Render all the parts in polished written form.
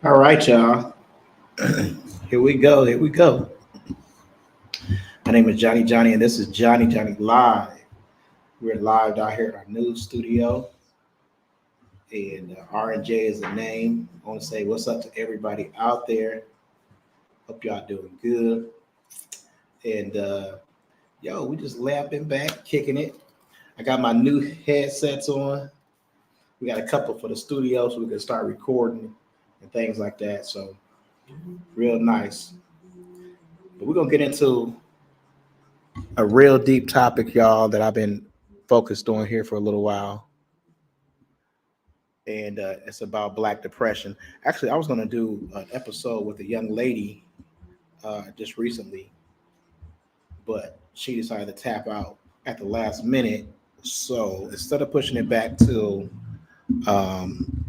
All right, y'all. Here we go. Here we go. My name is Johnny, and this is Johnny Live. We're live out here at our new studio, and R&J is the name. I want to say what's up to everybody out there. Hope y'all doing good. And yo, we just laughing back, kicking it. I got my new headsets on. We got a couple for the studio, so we can start recording and things like that. So real nice. But we're gonna get into a real deep topic, y'all, that I've been focused on here for a little while, and it's about Black depression. Actually, I was going to do an episode with a young lady just recently, but she decided to tap out at the last minute. So instead of pushing it back till um,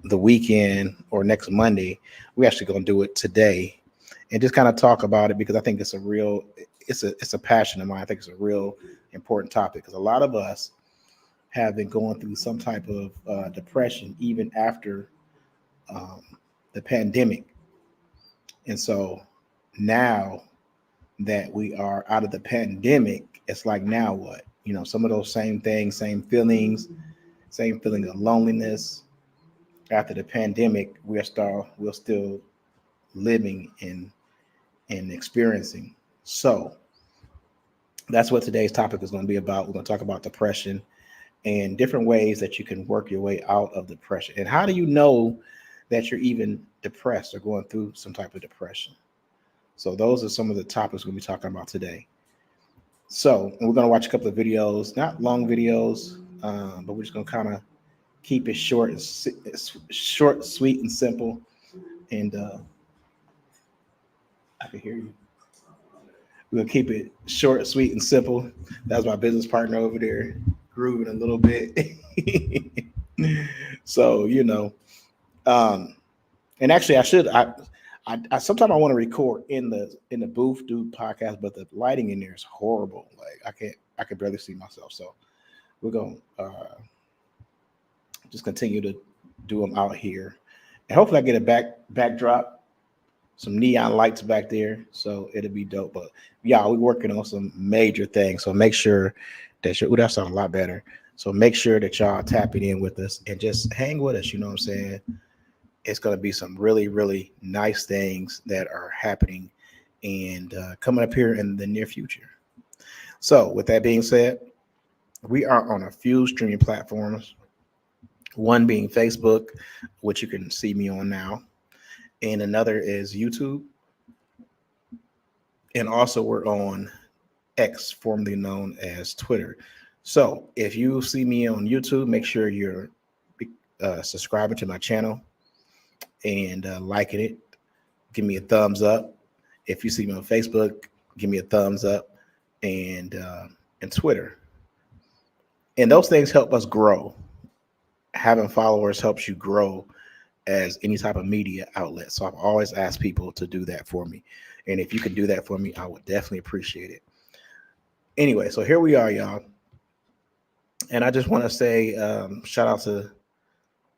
the weekend or next Monday, we're actually going to do it today and just kind of talk about it because I think it's a passion of mine. I think it's a real important topic because a lot of us have been going through some type of depression even after um, the pandemic. And so now that we are out of the pandemic, it's like, now what? Some of those same things, same feeling of loneliness after the pandemic, we're still living and experiencing. So that's what today's topic is going to be about. We're going to talk about depression and different ways that you can work your way out of depression. And how do you know that you're even depressed or going through some type of depression? So those are some of the topics we'll be talking about today. So we're going to watch a couple of videos, not long videos, but we're just going to kind of keep it short, sweet, and simple. And I can hear you. We'll keep it short, sweet, and simple. That's my business partner over there, grooving a little bit. So um, and actually, I sometimes I want to record in the booth, do podcast, but the lighting in there is horrible. Like I can barely see myself. So we're gonna just continue to do them out here, and hopefully I get a backdrop, some neon lights back there, so it'll be dope. But yeah, we're working on some major things, so make sure that that sounds a lot better. So make sure that y'all tapping in with us and just hang with us. You know what I'm saying? It's going to be some really, really nice things that are happening and coming up here in the near future. So, with that being said, we are on a few streaming platforms, one being Facebook, which you can see me on now, and another is YouTube. And also, we're on X, formerly known as Twitter. So, if you see me on YouTube, make sure you're subscribing to my channel and liking it. Give me a thumbs up. If you see me on Facebook, give me a thumbs up, and Twitter. And those things help us grow. Having followers helps you grow as any type of media outlet. So I've always asked people to do that for me. And if you can do that for me, I would definitely appreciate it. Anyway, so here we are, y'all. And I just want to say shout out to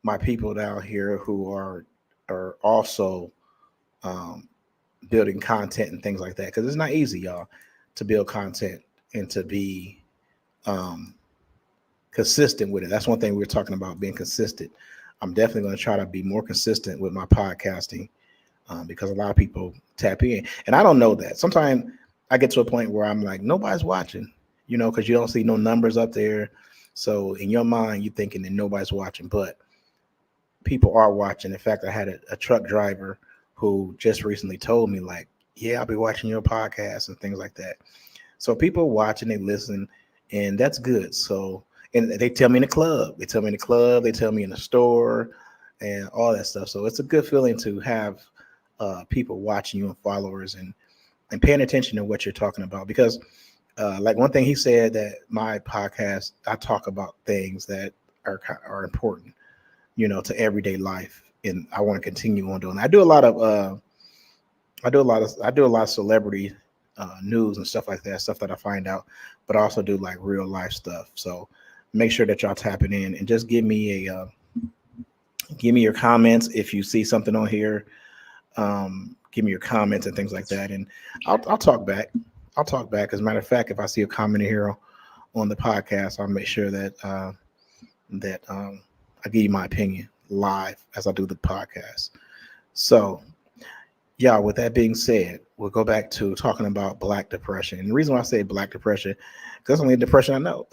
my people down here who are also um, building content and things like that, because it's not easy, y'all, to build content and to be um, consistent with it. That's one thing we were talking about, being consistent. I'm definitely going to try to be more consistent with my podcasting because a lot of people tap in, and I don't know that. Sometimes I get to a point where I'm like, nobody's watching, because you don't see no numbers up there. So in your mind, you're thinking that nobody's watching, but people are watching. In fact, I had a truck driver who just recently told me, like, yeah, I'll be watching your podcast and things like that. So people watch and they listen, and that's good. So, and they tell me in the club, they tell me in the store, and all that stuff. So it's a good feeling to have people watching you and followers and paying attention to what you're talking about. Because like one thing he said, that my podcast, I talk about things that are important, to everyday life. And I want to continue on doing that. I do a lot of celebrity news and stuff like that, stuff that I find out, but I also do like real life stuff. So make sure that y'all tapping in and just give me Give me your comments if you see something on here. Give me your comments and things like that, and I'll talk back. I'll talk back. As a matter of fact, if I see a comment here on the podcast, I'll make sure that I give you my opinion live as I do the podcast. So, yeah, with that being said, we'll go back to talking about Black depression. And the reason why I say Black depression, because that's only depression I know.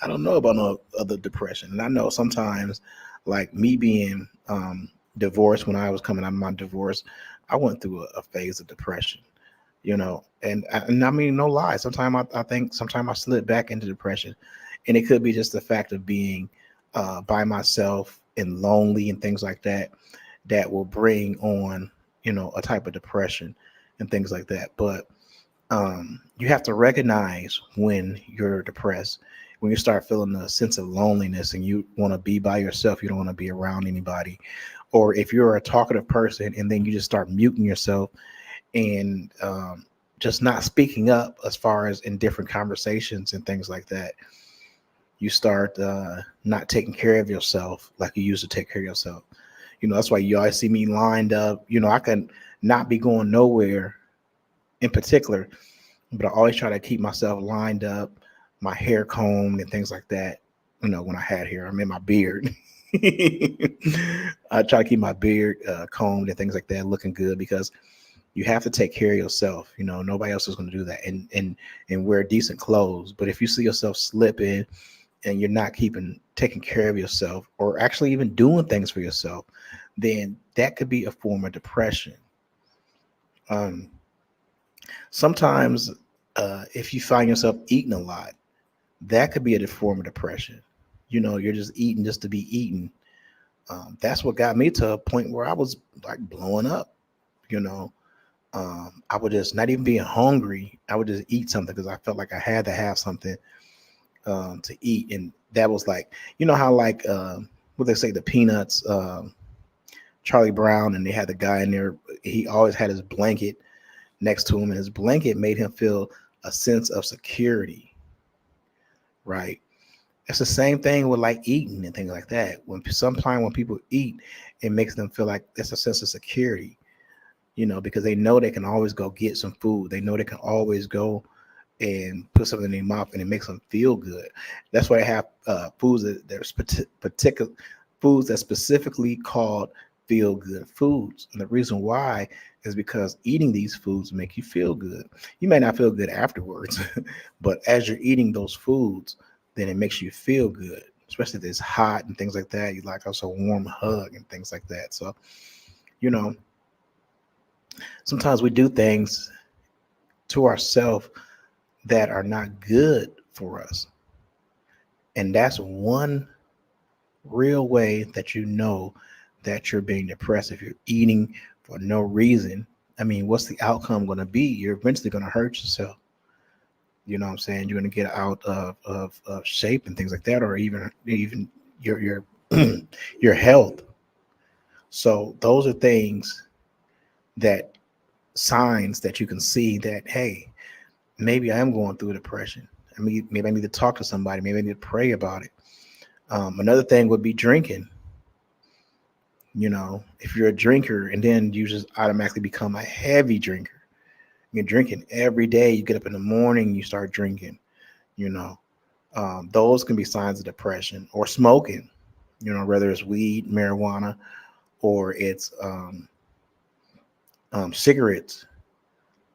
I don't know about no other depression. And I know sometimes, like me being divorced, when I was coming out of my divorce, I went through a phase of depression, and I mean, no lie. Sometimes I think sometimes I slip back into depression, and it could be just the fact of being by myself and lonely and things like that that will bring on, a type of depression and things like that. But you have to recognize when you're depressed, when you start feeling a sense of loneliness and you want to be by yourself, you don't want to be around anybody. Or if you're a talkative person and then you just start muting yourself and just not speaking up as far as in different conversations and things like that, you start not taking care of yourself like you used to take care of yourself. That's why you always see me lined up. I can not be going nowhere in particular, but I always try to keep myself lined up, my hair combed and things like that. When I had hair, I mean my beard. I try to keep my beard combed and things like that, looking good, because you have to take care of yourself. Nobody else is going to do that, and wear decent clothes. But if you see yourself slipping and you're not taking care of yourself, or actually even doing things for yourself, then that could be a form of depression. Um, Sometimes, if you find yourself eating a lot, that could be a form of depression. You're just eating just to be eating. That's what got me to a point where I was like blowing up. You know, I would just not even being hungry. I would just eat something because I felt like I had to have something to eat, and that was like, how like what they say, the Peanuts, Charlie Brown, and they had the guy in there. He always had his blanket next to him, and his blanket made him feel a sense of security, right? It's the same thing with like eating and things like that. Sometimes when people eat, it makes them feel like it's a sense of security, because they know they can always go get some food. They know they can always go and put something in their mouth, and it makes them feel good. That's why they have foods that there's particular foods that specifically called feel good foods. And the reason why is because eating these foods make you feel good. You may not feel good afterwards, but as you're eating those foods, then it makes you feel good, especially if it's hot and things like that. You like also a warm hug and things like that. So, you know, sometimes we do things to ourselves that are not good for us. And that's one real way that that you're being depressed. If you're eating for no reason, I mean, what's the outcome going to be? You're eventually going to hurt yourself. You know what I'm saying? You're going to get out of shape and things like that, or even your your health. So those are things, that signs that you can see that, hey, maybe I am going through a depression. I mean, maybe I need to talk to somebody. Maybe I need to pray about it. Another thing would be drinking. If you're a drinker and then you just automatically become a heavy drinker, you're drinking every day. You get up in the morning, you start drinking. You know, those can be signs of depression. Or smoking. Whether it's weed, marijuana, or it's cigarettes.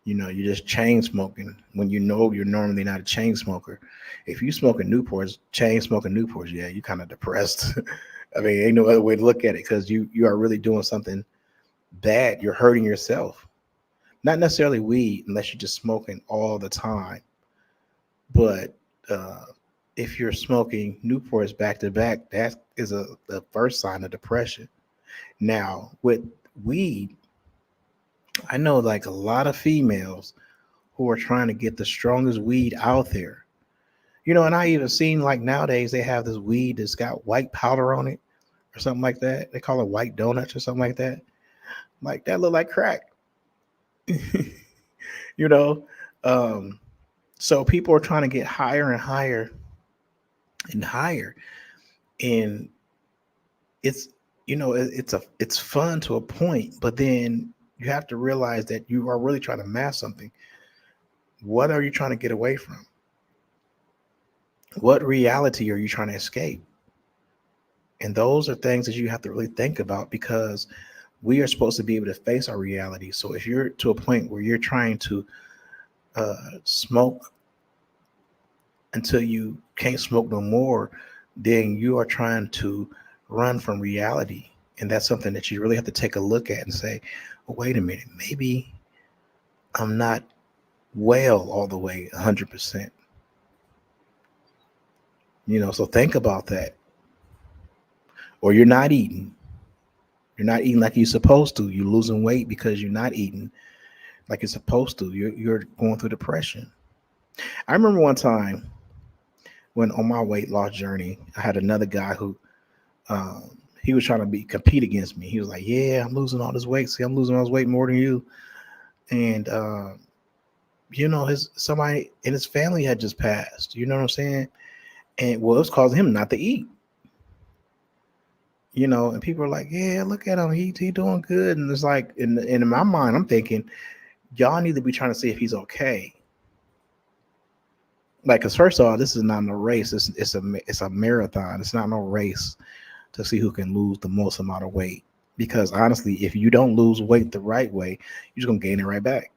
You're just chain smoking when you're normally not a chain smoker. If you smoking Newports, chain smoking Newports, yeah, you kind of depressed. I mean, ain't no other way to look at it, because you are really doing something bad. You're hurting yourself. Not necessarily weed, unless you're just smoking all the time. But if you're smoking Newports back to back, that is the first sign of depression. Now, with weed, I know like a lot of females who are trying to get the strongest weed out there. And I even seen like nowadays they have this weed that's got white powder on it or something like that. They call it white donuts or something like that. Like that look like crack. you know. Um, so people are trying to get higher and higher and higher. And it's it's fun to a point, but then you have to realize that you are really trying to mask something. What are you trying to get away from? What reality are you trying to escape? And those are things that you have to really think about, because we are supposed to be able to face our reality. So if you're to a point where you're trying to smoke until you can't smoke no more, then you are trying to run from reality. And that's something that you really have to take a look at and say, well, wait a minute, maybe I'm not well all the way 100%. So think about that. Or you're not eating. You're not eating like you're supposed to. You're losing weight because you're not eating like you're supposed to. You're going through depression. I remember one time when on my weight loss journey, I had another guy who he was trying to compete against me. He was like, "Yeah, I'm losing all this weight. See, I'm losing all this weight more than you." And his somebody in his family had just passed. You know what I'm saying? And well, it was causing him not to eat. And people are like, "Yeah, look at him. He doing good." And it's like, in my mind, I'm thinking, y'all need to be trying to see if he's okay. Like, cause first of all, this is not no race. It's a marathon. It's not no race to see who can lose the most amount of weight. Because honestly, if you don't lose weight the right way, you're just gonna gain it right back.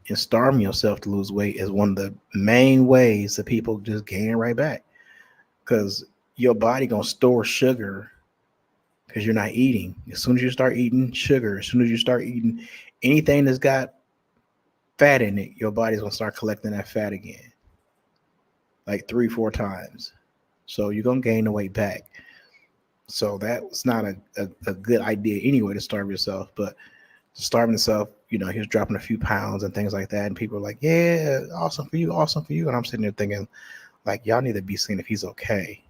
And starving yourself to lose weight is one of the main ways that people just gain it right back. Because your body gonna store sugar because you're not eating. As soon as you start eating sugar, as soon as you start eating anything that's got fat in it, your body's gonna start collecting that fat again, like 3-4 times. So you're gonna gain the weight back. So that's not a good idea anyway to starve yourself. But starving yourself, he was dropping a few pounds and things like that. And people are like, "Yeah, awesome for you, awesome for you." And I'm sitting there thinking, like, y'all need to be seeing if he's okay.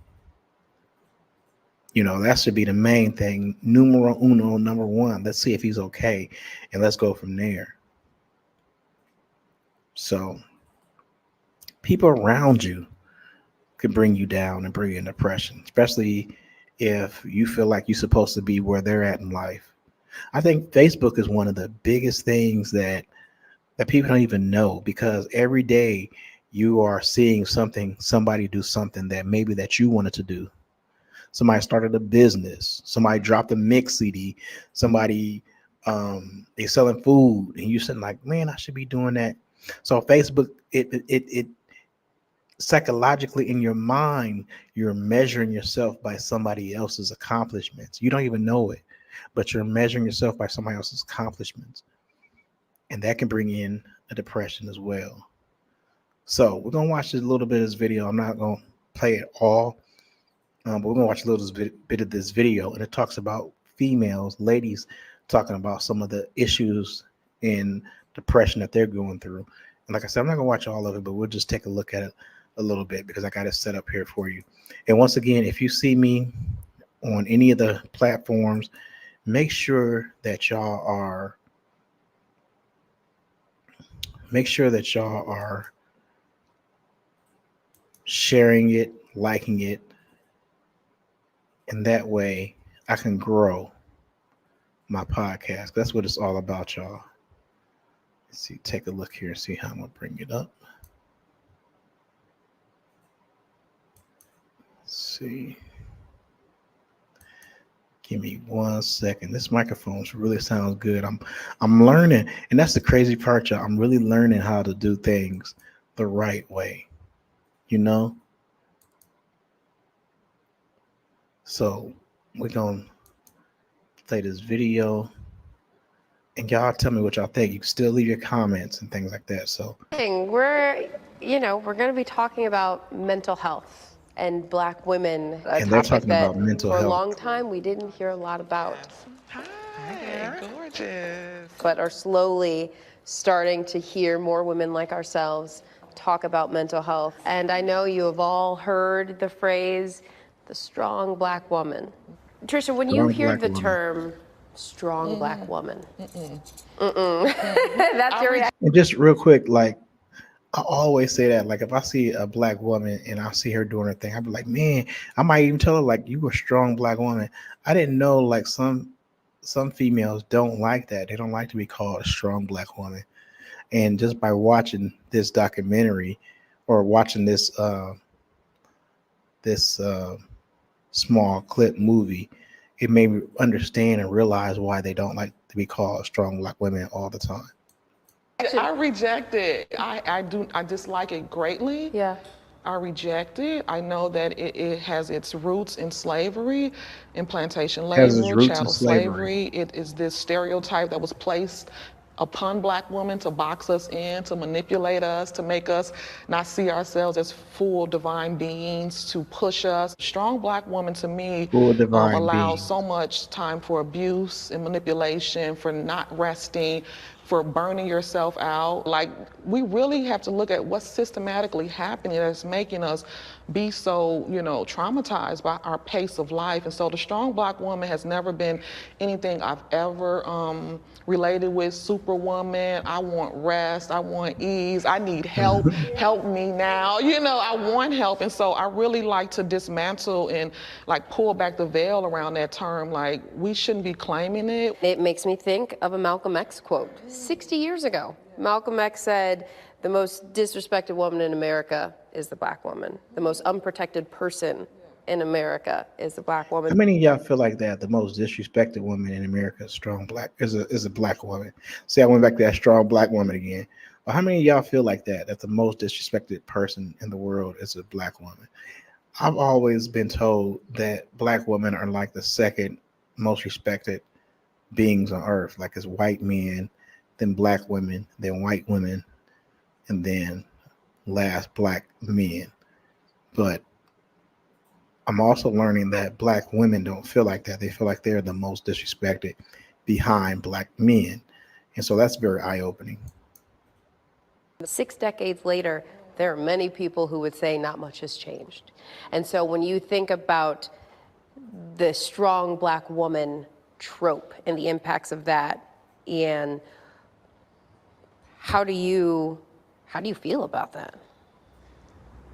That should be the main thing. Numero uno, number one. Let's see if he's okay, and let's go from there. So people around you could bring you down and bring you in depression, especially if you feel like you're supposed to be where they're at in life. I think Facebook is one of the biggest things that people don't even know, because every day you are seeing somebody do something that maybe that you wanted to do. Somebody started a business, somebody dropped a mix CD, somebody they selling food, and you're sitting like, man, I should be doing that. So Facebook, it psychologically in your mind, you're measuring yourself by somebody else's accomplishments. You don't even know it, but you're measuring yourself by somebody else's accomplishments. And that can bring in a depression as well. So we're going to watch a little bit of this video. I'm not going to play it all, but we're going to watch a little bit of this video. And it talks about ladies talking about some of the issues in depression that they're going through. And like I said, I'm not going to watch all of it, but we'll just take a look at it a little bit because I got it set up here for you. And once again, if you see me on any of the platforms, make sure that y'all are sharing it, liking it, and that way I can grow my podcast. That's what it's all about, y'all. Let's see, take a look here and see how I'm gonna bring it up. Let's see. Give me 1 second. This microphone really sounds good. I'm learning, and that's the crazy part, y'all. I'm really learning how to do things the right way. So we're gonna play this video, and y'all tell me what y'all think. You can still leave your comments and things like that. So we're going to be talking about mental health and Black women, and they're talking about mental health. For a health. long time, we didn't hear a lot about. Hi, gorgeous. But are slowly starting to hear more women like ourselves talk about mental health. And I know you have all heard the phrase, the strong Black woman. Tricia, when you hear the term strong Black woman, that's your reaction. And just real quick, like, I always say that. Like if I see a black woman and I see her doing her thing, I'd be like, man, I might even tell her like you a strong black woman. I didn't know like some females don't like that. They don't like to be called a strong black woman. And just by watching this documentary or watching this small clip movie, it made me understand and realize why they don't like to be called strong black women all the time. I reject it. I dislike it greatly. Yeah. I reject it. I know that it has its roots in slavery, in plantation Has its labor, roots in chattel slavery. slavery. It is this stereotype that was placed upon black women to box us in, to manipulate us, to make us not see ourselves as full divine beings, to push us. Strong black woman to me Full divine allows beings. so much time for abuse and manipulation, for not resting, for burning yourself out. Like, we really have to look at what's systematically happening that's making us be so, traumatized by our pace of life. And so the strong black woman has never been anything I've ever related with. Superwoman, I want rest, I want ease, I need help, help me now. I want help. And so I really like to dismantle and like pull back the veil around that term. Like, we shouldn't be claiming it. It makes me think of a Malcolm X quote 60 years ago. Malcolm X said, "The most disrespected woman in America is the black woman. The most unprotected person in America is the black woman." How many of y'all feel like that the most disrespected woman in America is strong black is a black woman? See, I went back to that strong black woman again. But how many of y'all feel like that the most disrespected person in the world is a black woman? I've always been told that black women are like the second most respected beings on earth, like it's white men, then black women, then white women, and then last black men. But I'm also learning that black women don't feel like that. They feel like they're the most disrespected behind black men. And so that's very eye-opening. 6 decades later, there are many people who would say not much has changed. And so when you think about the strong black woman trope and the impacts of that, and how do you feel about that?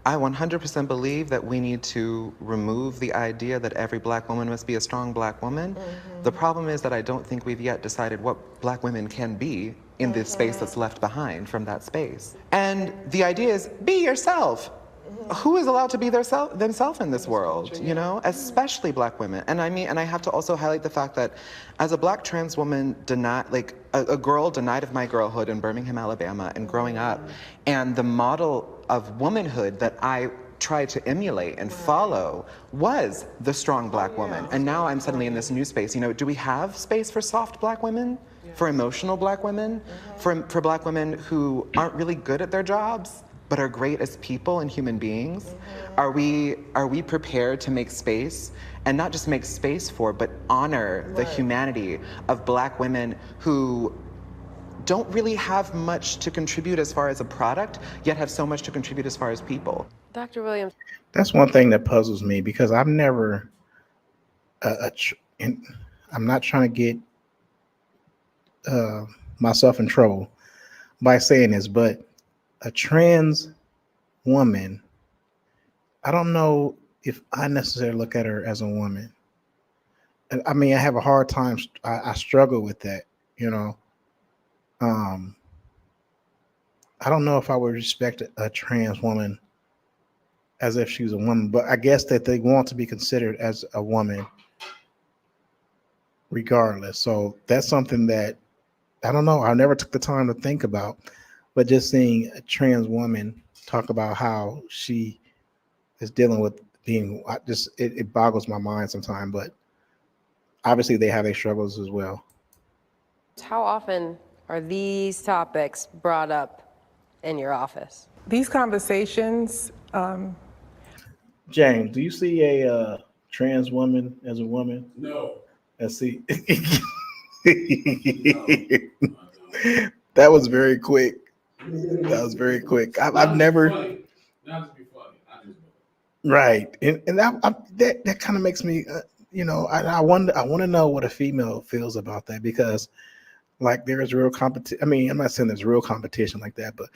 I 100% believe that we need to remove the idea that every black woman must be a strong black woman. The problem is that I don't think we've yet decided what black women can be in this space that's left behind from that space. And the idea is be yourself. Who is allowed to be themselves in this world, especially black women? And I have to also highlight the fact that as a black trans woman, a girl denied of my girlhood in Birmingham, Alabama, and growing up, and the model of womanhood that I tried to emulate and follow was the strong black woman. And now I'm suddenly in this new space. Do we have space for soft black women? For emotional black women? For black women who aren't really good at their jobs, but are great as people and human beings? Are we prepared to make space, and not just make space for, but honor the humanity of black women who don't really have much to contribute as far as a product, yet have so much to contribute as far as people? Dr. Williams. That's one thing that puzzles me because I've never, and I'm not trying to get myself in trouble by saying this, but a trans woman, I don't know if I necessarily look at her as a woman. I mean, I have a hard time. I struggle with that, I don't know if I would respect a trans woman as if she was a woman, but I guess that they want to be considered as a woman regardless. So that's something that I don't know. I never took the time to think about, but just seeing a trans woman talk about how she is dealing with being, it boggles my mind sometimes, but obviously they have their struggles as well. How often are these topics brought up in your office? These conversations, James, do you see a trans woman as a woman? No. Let's see. No. That was very quick. I've never. Funny. Not to be funny. I just know. Right, and that kind of makes me, I want to know what a female feels about that, because like there is real competition. I mean, I'm not saying there's real competition like that, but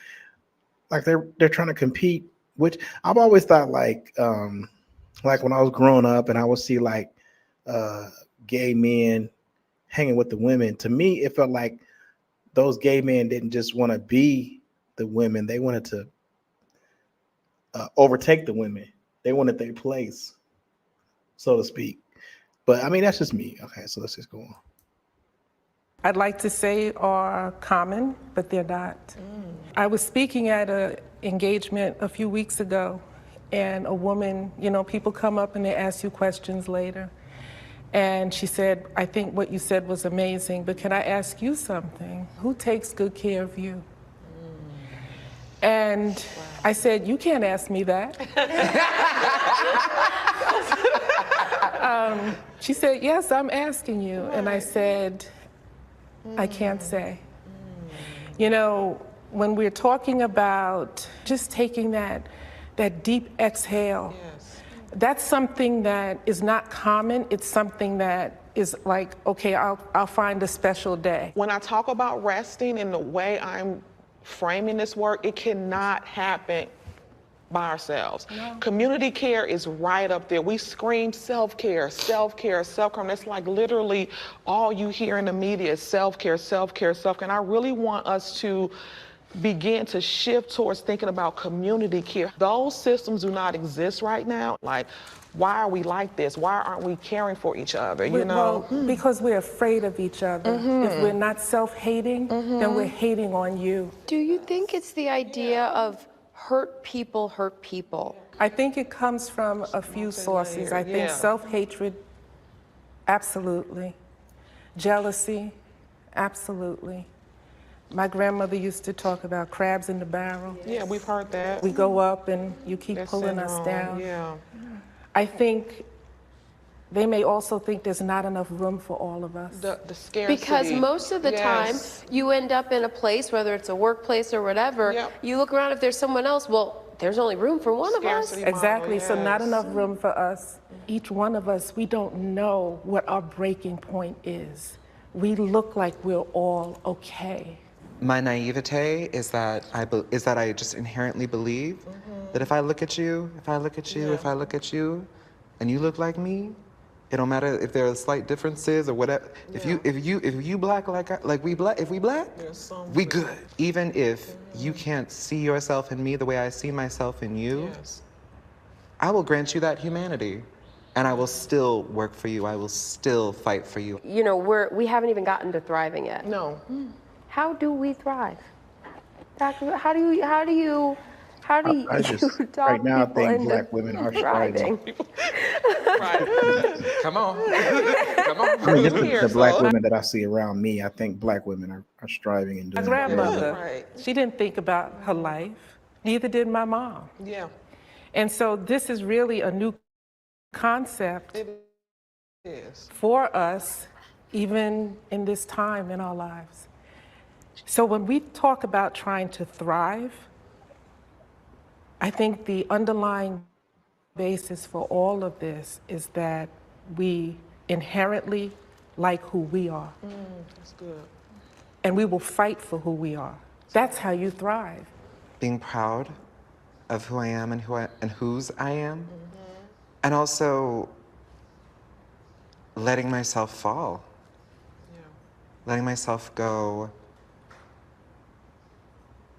like they're trying to compete, which I've always thought like when I was growing up and I would see like gay men hanging with the women. To me, it felt like those gay men didn't just want to be the women; they wanted to overtake the women. They wanted their place, so to speak. But I mean, that's just me. Okay, so let's just go on. I'd like to say are common, but they're not. I was speaking at an engagement a few weeks ago, and a woman, you know, people come up and they ask you questions later. And she said, I think what you said was amazing, but can I ask you something? Who takes good care of you? And I said, you can't ask me that. She said, yes, I'm asking you. And I said, I can't say. You know, when we're talking about just taking that deep exhale, that's something that is not common. It's something that is like, okay, I'll find a special day. When I talk about resting and the way I'm framing this work, it cannot happen by ourselves. No. Community care is right up there. We scream self-care, self-care, self-care. And it's like literally all you hear in the media is self-care, self-care, self-care. And I really want us to begin to shift towards thinking about community care. Those systems do not exist right now. Like, why are we like this? Why aren't we caring for each other, you know? Well, because we're afraid of each other. If we're not self-hating, then we're hating on you. Do you think it's the idea of hurt people? I think it comes from a few sources. I think self-hatred, absolutely. Jealousy, absolutely. My grandmother used to talk about crabs in the barrel. Yeah, we've heard that. We go up and you keep pulling us down. Yeah. I think they may also think there's not enough room for all of us. The scarcity. Because most of the time, you end up in a place, whether it's a workplace or whatever, you look around, if there's someone else, well, there's only room for one of us. Exactly, so not enough room for us. Each one of us, we don't know what our breaking point is. We look like we're all okay. My naivete is that I just inherently believe that if I look at you, if I look at you, and you look like me, it don't matter if there are slight differences or whatever. If you black like we black, if we black, we good. Even if you can't see yourself in me the way I see myself in you, I will grant you that humanity. And I will still work for you. I will still fight for you. You know, we haven't even gotten to thriving yet. No. How do we thrive? Doctor, how do you I just right now I think black women are thriving. Come on. Come on. I mean, the black women that I see around me, I think black women are striving and My doing grandmother, she didn't think about her life. Neither did my mom. Yeah. And so this is really a new concept It is. for us, even in this time in our lives. So when we talk about trying to thrive, I think the underlying basis for all of this is that we inherently like who we are. That's good. And we will fight for who we are. That's how you thrive. Being proud of who I am and whose I am. And also letting myself fall. Yeah. Letting myself go,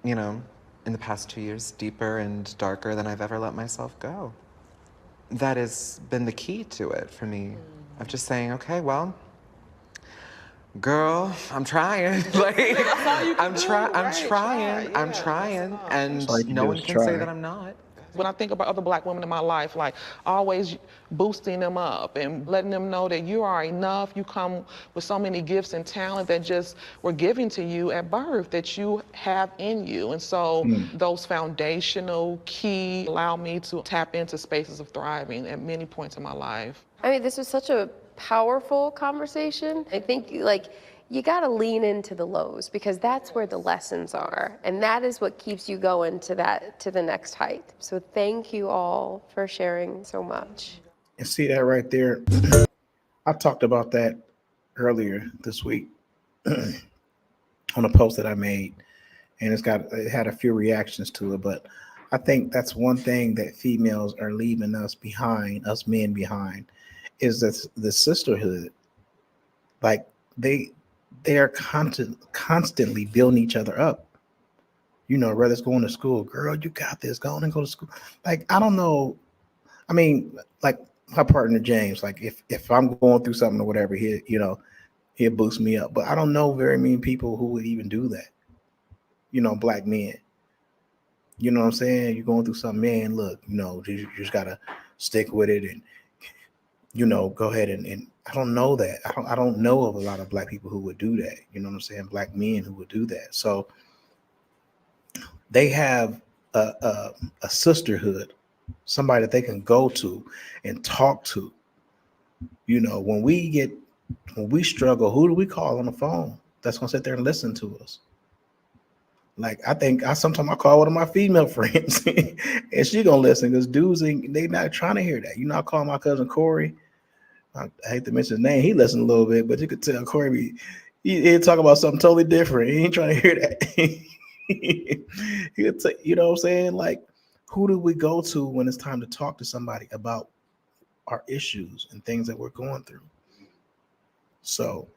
you know, in the past 2 years, deeper and darker than I've ever let myself go. That has been the key to it for me, of just saying, okay, well, girl, I'm trying. Like, I'm trying. And no one can say that I'm not. When I think about other black women in my life, like always boosting them up and letting them know that you are enough. You come with so many gifts and talent that just were given to you at birth that you have in you. And so those foundational key allow me to tap into spaces of thriving at many points in my life. I mean, this was such a powerful conversation. I think you got to lean into the lows because that's where the lessons are. And that is what keeps you going to the next height. So thank you all for sharing so much. And see that right there? I talked about that earlier this week on a post that I made. and it had a few reactions to it. But I think that's one thing that females are leaving us behind, us men behind, is that the sisterhood. Like they they're constantly building each other up. Whether it's going to school, girl, you got this. Go on and go to school. Like I don't know. I mean, like my partner James. Like if I'm going through something or whatever, he'll boost me up. But I don't know very many people who would even do that. Black men. You know what I'm saying? You're going through something, man. Look, you just gotta stick with it and go ahead and I don't know that. I don't know of a lot of black people who would do that. You know what I'm saying? Black men who would do that. So they have a sisterhood, somebody that they can go to and talk to. When we struggle, who do we call on the phone that's gonna sit there and listen to us? Like I think sometimes I call one of my female friends and she gonna listen because dudes they not trying to hear that. I call my cousin Corey. I hate to mention his name. He listened a little bit, but you could tell Corey he'd talk about something totally different. He ain't trying to hear that. You know what I'm saying? Like, who do we go to when it's time to talk to somebody about our issues and things that we're going through? So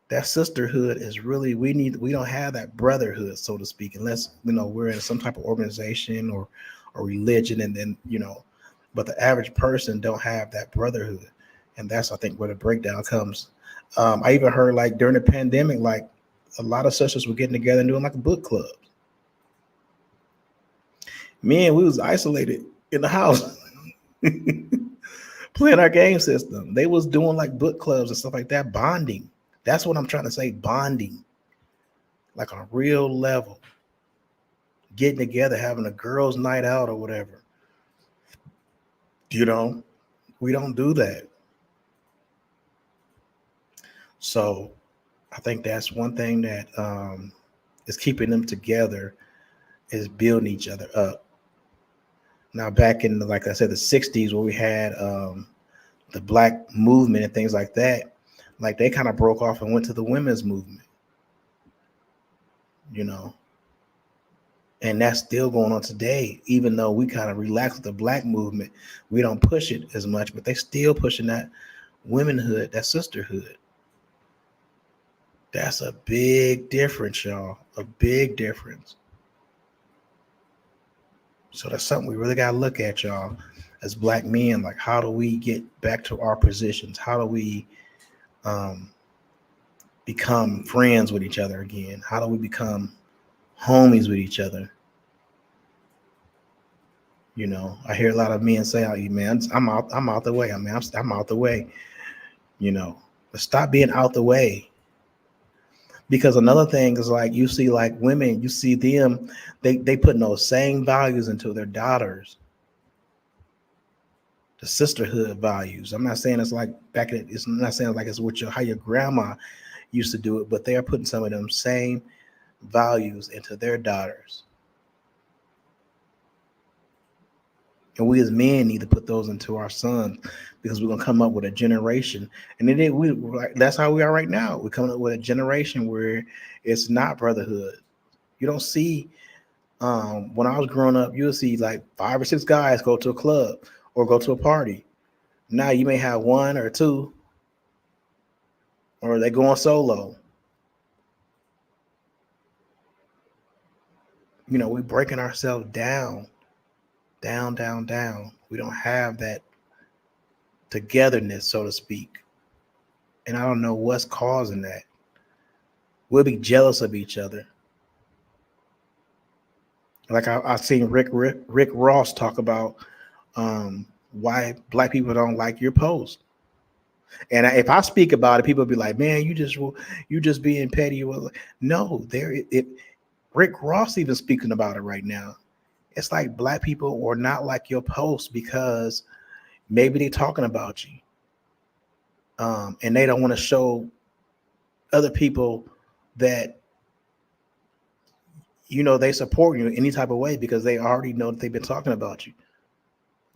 that sisterhood is really we don't have that brotherhood, so to speak, unless we're in some type of organization or religion, and then but the average person don't have that brotherhood, and that's I think where the breakdown comes. I even heard like during the pandemic, like a lot of sisters were getting together and doing like a book club. Man, we was isolated in the house playing our game system. They was doing like book clubs and stuff like that, bonding. That's what I'm trying to say, bonding. Like on a real level. Getting together, having a girls' night out or whatever. We don't do that. So I think that's one thing that is keeping them together, is building each other up. Now, back in, like I said, the 60s, where we had the black movement and things like that, like they kind of broke off and went to the women's movement, and that's still going on today. Even though we kind of relaxed the black movement, we don't push it as much, but they still pushing that womanhood, that sisterhood. That's a big difference, y'all. A big difference. So that's something we really got to look at, y'all, as black men. Like, how do we get back to our positions? How do we become friends with each other again? How do we become homies with each other? I hear a lot of men say, "Oh, man, I'm out the way. I mean, I'm out the way." But stop being out the way. Because another thing is, like, you see like women, you see them, they putting those same values into their daughters. The sisterhood values. I'm not saying it's like it's not saying like it's how your grandma used to do it, but they are putting some of them same values into their daughters. And we as men need to put those into our sons, because we're gonna come up with a generation, and that's how we are right now. We're coming up with a generation where it's not brotherhood. You don't see. When I was growing up, you'll see like 5 or 6 guys go to a club or go to a party. Now you may have 1 or 2, or they go on solo. We're breaking ourselves down. We don't have that togetherness, so to speak. And I don't know what's causing that. We'll be jealous of each other. Like I've seen Rick Ross talk about why black people don't like your post. And if I speak about it, people will be like, "Man, you just being petty." No, Rick Ross even speaking about it right now. It's like black people are not like your post because maybe they're talking about you, and they don't want to show other people that they support you in any type of way, because they already know that they've been talking about you.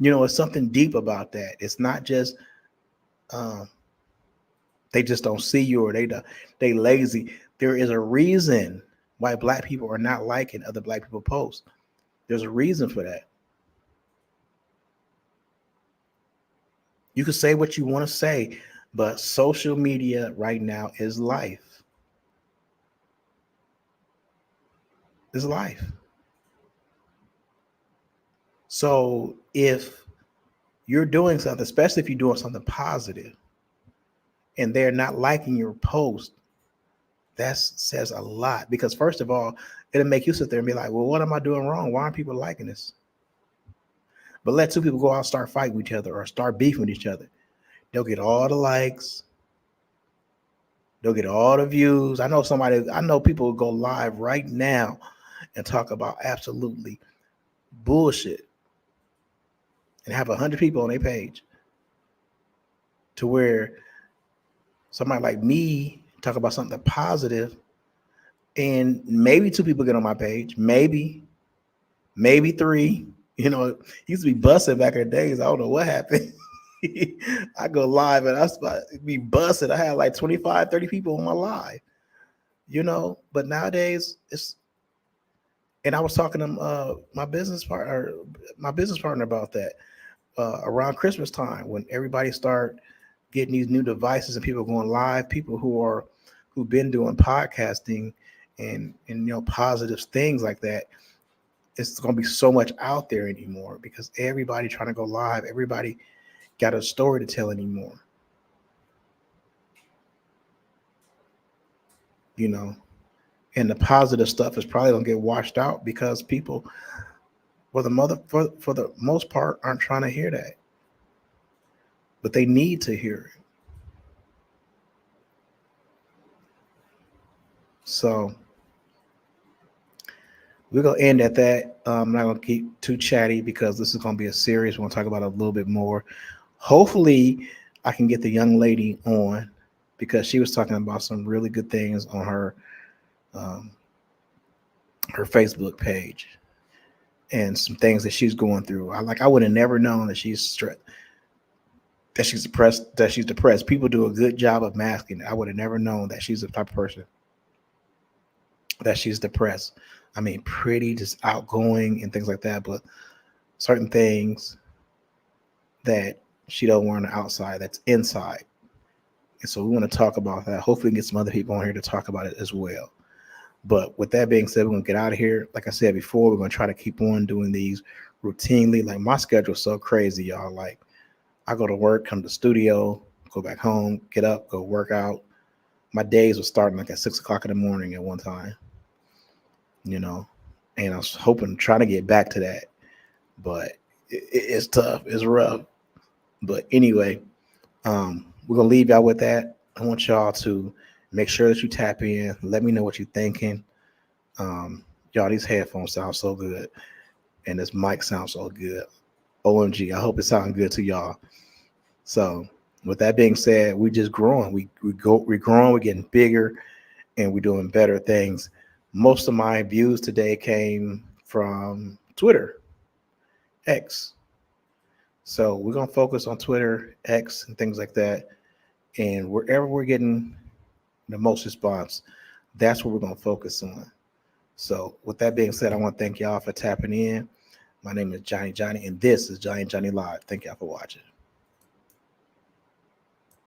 It's something deep about that. It's not just they just don't see you, or they lazy. There is a reason why black people are not liking other black people posts. There's a reason for that. You can say what you want to say, but social media right now is life. Is life. So if you're doing something, especially if you're doing something positive, and they're not liking your post, that says a lot. Because first of all, it'll make you sit there and be like, well, what am I doing wrong? Why aren't people liking this? But let two people go out and start fighting with each other or start beefing with each other. They'll get all the likes. They'll get all the views. I know people will go live right now and talk about absolutely bullshit and have 100 people on their page, to where somebody like me talk about something positive and maybe two people get on my page, maybe three. You know, it used to be busted back in the days. I don't know what happened. I go live and I be busted. I had like 25, 30 people on my live, you know, but nowadays it's, and I was talking to my business partner about that around Christmas time, when everybody start getting these new devices and people going live, people who've been doing podcasting and you know, positive things like that. It's going to be so much out there anymore because everybody trying to go live. Everybody got a story to tell anymore. You know, and the positive stuff is probably going to get washed out because people, for the most part, aren't trying to hear that, but they need to hear it. So we're going to end at that. I'm not going to keep too chatty because this is going to be a series. We're going to talk about it a little bit more. Hopefully I can get the young lady on because she was talking about some really good things on her Facebook page and some things that she's going through. I would have never known that she's stressed, that she's depressed. People do a good job of masking it. I would have never known that she's the type of person that she's depressed. I mean, pretty, just outgoing and things like that, but certain things that she don't want on the outside, that's inside. And so we want to talk about that. Hopefully get some other people on here to talk about it as well. But with that being said, we're going to get out of here. Like I said before, we're going to try to keep on doing these routinely. Like my schedule is so crazy, y'all. Like I go to work, come to the studio, go back home, get up, go work out. My days were starting like at 6 o'clock in the morning at one time, you know, and I was trying to get back to that, but it's tough. It's rough. But anyway, we're going to leave y'all with that. I want y'all to make sure that you tap in. Let me know what you're thinking. Y'all, these headphones sound so good. And this mic sounds so good. OMG, I hope it sounds good to y'all. So with that being said, we just growing. We're growing, we're getting bigger, and we're doing better things. Most of my views today came from Twitter, X. So we're going to focus on Twitter, X, and things like that. And wherever we're getting the most response, that's what we're going to focus on. So with that being said, I want to thank y'all for tapping in. My name is Johnny, and this is Johnny Live. Thank y'all for watching.